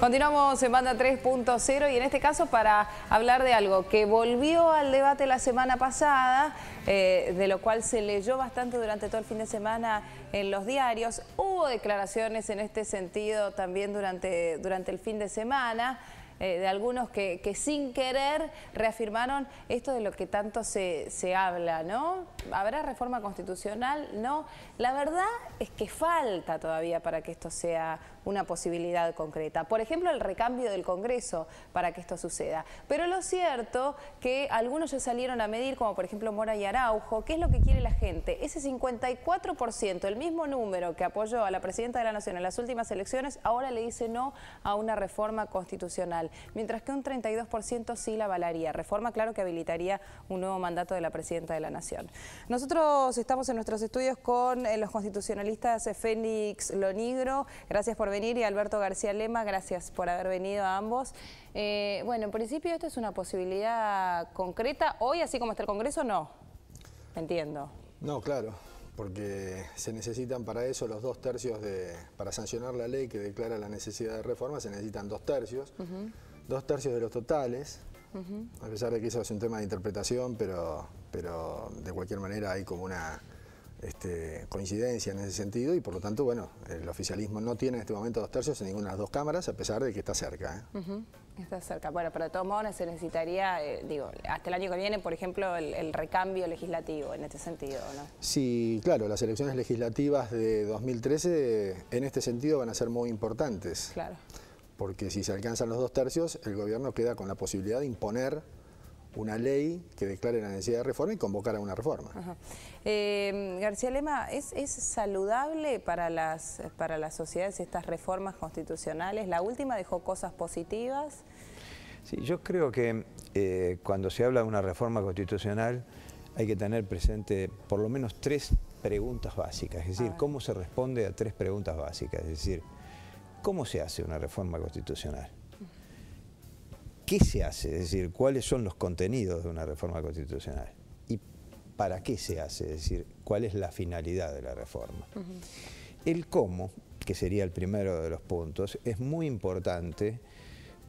Continuamos en Banda 3.0 y en este caso para hablar de algo que volvió al debate la semana pasada, de lo cual se leyó bastante durante todo el fin de semana en los diarios. Hubo declaraciones en este sentido también durante el fin de semana, de algunos que sin querer reafirmaron esto de lo que tanto se habla, ¿no? ¿Habrá reforma constitucional? No. La verdad es que falta todavía para que esto sea una posibilidad concreta. Por ejemplo, el recambio del Congreso para que esto suceda. Pero lo cierto que algunos ya salieron a medir, como por ejemplo Mora y Araujo, qué es lo que quiere la gente. Ese 54%, el mismo número que apoyó a la Presidenta de la Nación en las últimas elecciones, ahora le dice no a una reforma constitucional. Mientras que un 32% sí la avalaría. Reforma, claro, que habilitaría un nuevo mandato de la Presidenta de la Nación. Nosotros estamos en nuestros estudios con los constitucionalistas Félix Lonigro, gracias por venir, y Alberto García Lema, gracias por haber venido a ambos. Bueno, en principio esto es una posibilidad concreta. Hoy, así como está el Congreso, no. Entiendo. No, claro, porque se necesitan para eso los 2 tercios para sancionar la ley que declara la necesidad de reforma, se necesitan 2 tercios. 2 tercios de los totales, a pesar de que eso es un tema de interpretación, pero de cualquier manera hay como una coincidencia en ese sentido y por lo tanto, bueno, el oficialismo no tiene en este momento 2 tercios en ninguna de las 2 cámaras, a pesar de que está cerca. Está cerca. Bueno, pero de todos modos se necesitaría, hasta el año que viene, por ejemplo, el recambio legislativo en este sentido, ¿no? Sí, claro, las elecciones legislativas de 2013 en este sentido van a ser muy importantes. Claro. Porque si se alcanzan los 2 tercios, el gobierno queda con la posibilidad de imponer una ley que declare la necesidad de reforma y convocar a una reforma. García Lema, ¿es saludable para las sociedades estas reformas constitucionales? La última dejó cosas positivas. Sí, yo creo que cuando se habla de una reforma constitucional hay que tener presente por lo menos 3 preguntas básicas, es decir, cómo se responde a 3 preguntas básicas, es decir, ¿cómo se hace una reforma constitucional? ¿Qué se hace? Es decir, ¿cuáles son los contenidos de una reforma constitucional? ¿Y para qué se hace? Es decir, ¿cuál es la finalidad de la reforma? El cómo, que sería el primero de los puntos, es muy importante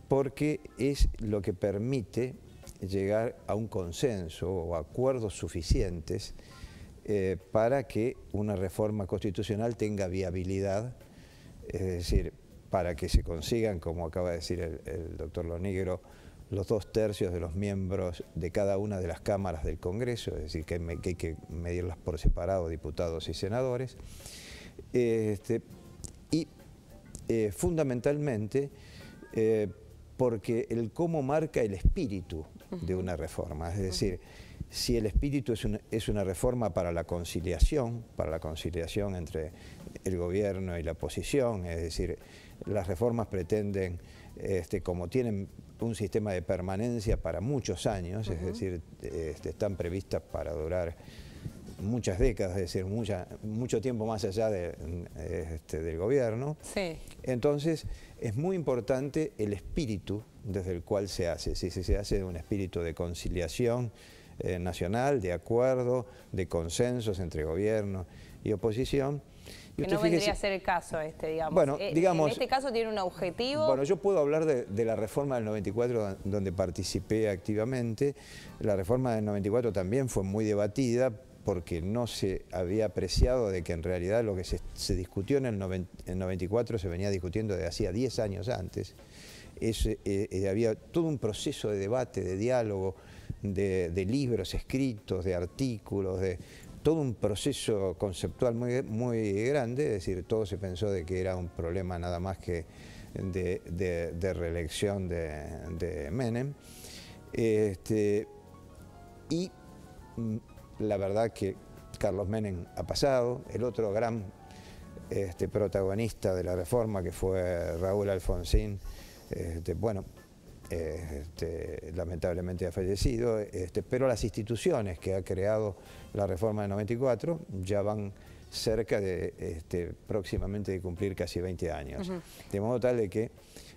porque es lo que permite llegar a un consenso o acuerdos suficientes para que una reforma constitucional tenga viabilidad, es decir, para que se consigan, como acaba de decir el doctor Lonigro, los 2 tercios de los miembros de cada una de las cámaras del Congreso, es decir, que hay que medirlas por separado, diputados y senadores, y fundamentalmente porque el cómo marca el espíritu de una reforma, es decir, si el espíritu es una reforma para la conciliación entre el gobierno y la oposición, es decir, las reformas pretenden, como tienen un sistema de permanencia para muchos años, es decir, están previstas para durar muchas décadas, es decir, mucho tiempo más allá del gobierno. Sí. Entonces, es muy importante el espíritu desde el cual se hace. Si se hace un espíritu de conciliación nacional, de acuerdo, de consensos entre gobierno y oposición. Que no vendría a ser el caso digamos. Bueno, digamos, en este caso tiene un objetivo. Bueno, yo puedo hablar de la reforma del 94 donde participé activamente. La reforma del 94 también fue muy debatida porque no se había apreciado de que en realidad lo que se discutió en el 94 se venía discutiendo desde hacía 10 años antes. Había todo un proceso de debate, de diálogo, de libros escritos, de artículos, de todo un proceso conceptual muy grande, es decir, todo se pensó de que era un problema nada más que de reelección de Menem. Y la verdad que Carlos Menem ha pasado, el otro gran protagonista de la reforma que fue Raúl Alfonsín, bueno, lamentablemente ha fallecido, pero las instituciones que ha creado la reforma del 94 ya van cerca de próximamente de cumplir casi 20 años. De modo tal de que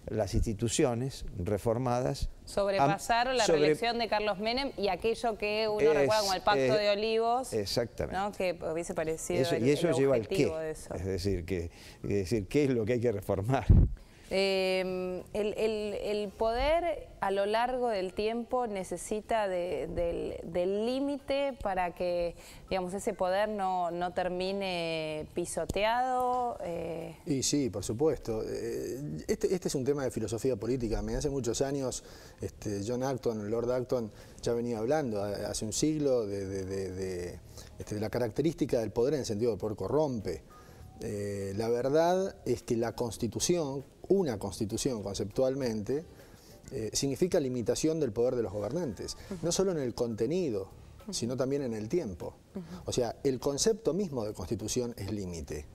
las instituciones reformadas sobrepasaron la reelección de Carlos Menem y aquello que uno recuerda como el Pacto de Olivos, exactamente, ¿no? Que hubiese parecido y eso lleva al qué, de eso. es decir, ¿qué es lo que hay que reformar? El poder a lo largo del tiempo necesita del límite para que, digamos, ese poder no termine pisoteado. Y sí, por supuesto. Este es un tema de filosofía política. Hace muchos años John Acton, Lord Acton, ya venía hablando hace un siglo de la característica del poder en el sentido del poder corrompe. La verdad es que la Constitución, una Constitución conceptualmente, significa limitación del poder de los gobernantes, no solo en el contenido, sino también en el tiempo. O sea, el concepto mismo de Constitución es límite.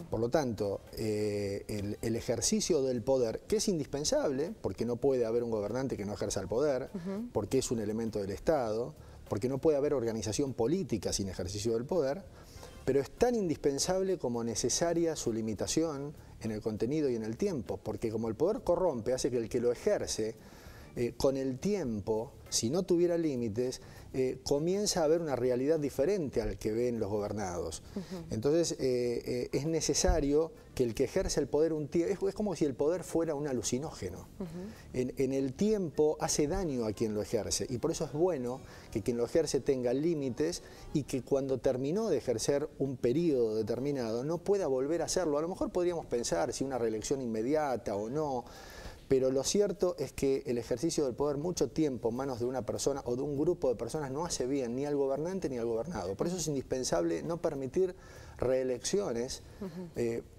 Por lo tanto, el ejercicio del poder, que es indispensable, porque no puede haber un gobernante que no ejerza el poder, porque es un elemento del Estado, porque no puede haber organización política sin ejercicio del poder, pero es tan indispensable como necesaria su limitación en el contenido y en el tiempo, porque como el poder corrompe, hace que el que lo ejerce, con el tiempo, si no tuviera límites, comienza a haber una realidad diferente al que ven los gobernados. Entonces es necesario que el que ejerce el poder un tiempo, es como si el poder fuera un alucinógeno. En el tiempo hace daño a quien lo ejerce, y por eso es bueno que quien lo ejerce tenga límites y que cuando terminó de ejercer un periodo determinado no pueda volver a hacerlo. A lo mejor podríamos pensar si una reelección inmediata o no, pero lo cierto es que el ejercicio del poder mucho tiempo en manos de una persona o de un grupo de personas no hace bien ni al gobernante ni al gobernado. Por eso es indispensable no permitir reelecciones,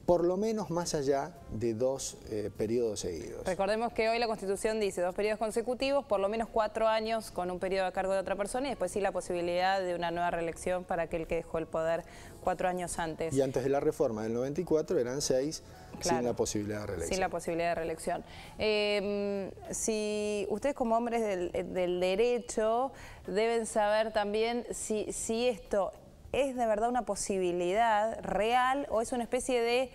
por lo menos más allá de 2 periodos seguidos. Recordemos que hoy la Constitución dice 2 periodos consecutivos, por lo menos 4 años con un periodo a cargo de otra persona y después sí la posibilidad de una nueva reelección para aquel que dejó el poder 4 años antes. Y antes de la reforma del 94 eran 6, claro, sin la posibilidad de reelección. Sin la posibilidad de reelección. Si ustedes como hombres del derecho deben saber también si esto es de verdad una posibilidad real o es una especie de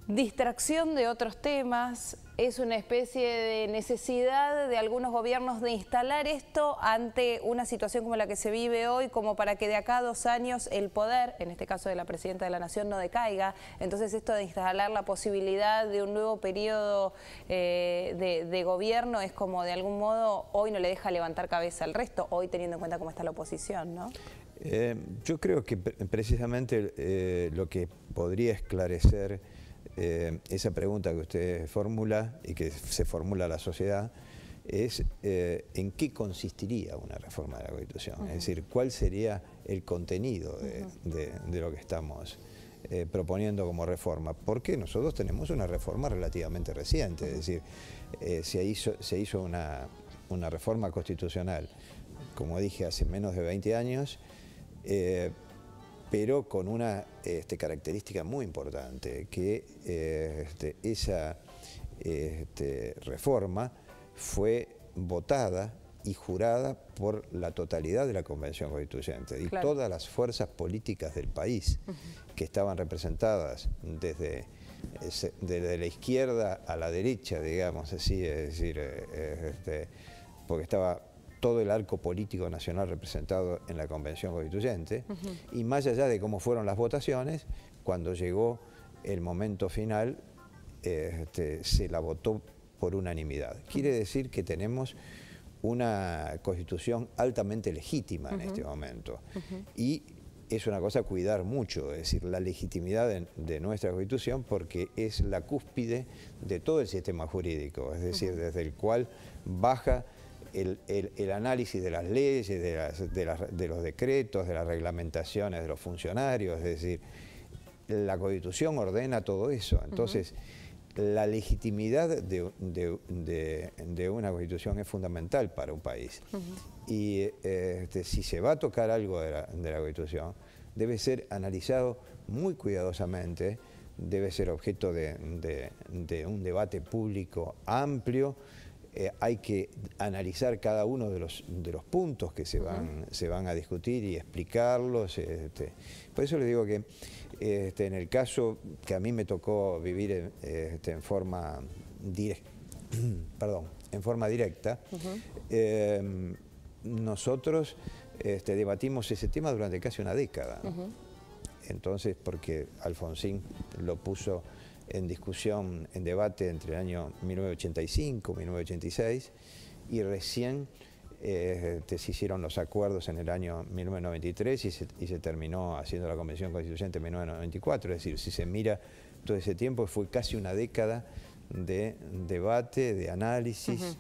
distracción de otros temas, es una especie de necesidad de algunos gobiernos de instalar esto ante una situación como la que se vive hoy, como para que de acá a 2 años el poder, en este caso de la Presidenta de la Nación, no decaiga. Entonces esto de instalar la posibilidad de un nuevo periodo de gobierno es como de algún modo hoy no le deja levantar cabeza al resto, hoy teniendo en cuenta cómo está la oposición, ¿no? Yo creo que precisamente lo que podría esclarecer esa pregunta que usted formula y que se formula a la sociedad es en qué consistiría una reforma de la Constitución, es decir, cuál sería el contenido de lo que estamos proponiendo como reforma, porque nosotros tenemos una reforma relativamente reciente, es decir, se hizo una reforma constitucional, como dije, hace menos de 20 años, pero con una característica muy importante, que esa reforma fue votada y jurada por la totalidad de la Convención Constituyente y claro, todas las fuerzas políticas del país que estaban representadas desde la izquierda a la derecha, digamos así, es decir, porque estaba todo el arco político nacional representado en la Convención Constituyente, y más allá de cómo fueron las votaciones, cuando llegó el momento final, se la votó por unanimidad. Quiere decir que tenemos una Constitución altamente legítima en este momento, y es una cosa a cuidar mucho, es decir, la legitimidad de nuestra Constitución, porque es la cúspide de todo el sistema jurídico, es decir, desde el cual baja el análisis de las leyes, de los decretos, de las reglamentaciones de los funcionarios, es decir, la Constitución ordena todo eso. Entonces, la legitimidad de una Constitución es fundamental para un país. Y si se va a tocar algo de la Constitución, debe ser analizado muy cuidadosamente, debe ser objeto de un debate público amplio. Hay que analizar cada uno de los puntos que se van a discutir y explicarlos. Por eso le digo que en el caso que a mí me tocó vivir en forma directa, nosotros debatimos ese tema durante casi una década, ¿no? Entonces, porque Alfonsín lo puso en discusión, en debate entre el año 1985 y 1986, y recién se hicieron los acuerdos en el año 1993 y se terminó haciendo la Convención Constituyente en 1994. Es decir, si se mira todo ese tiempo, fue casi una década de debate, de análisis.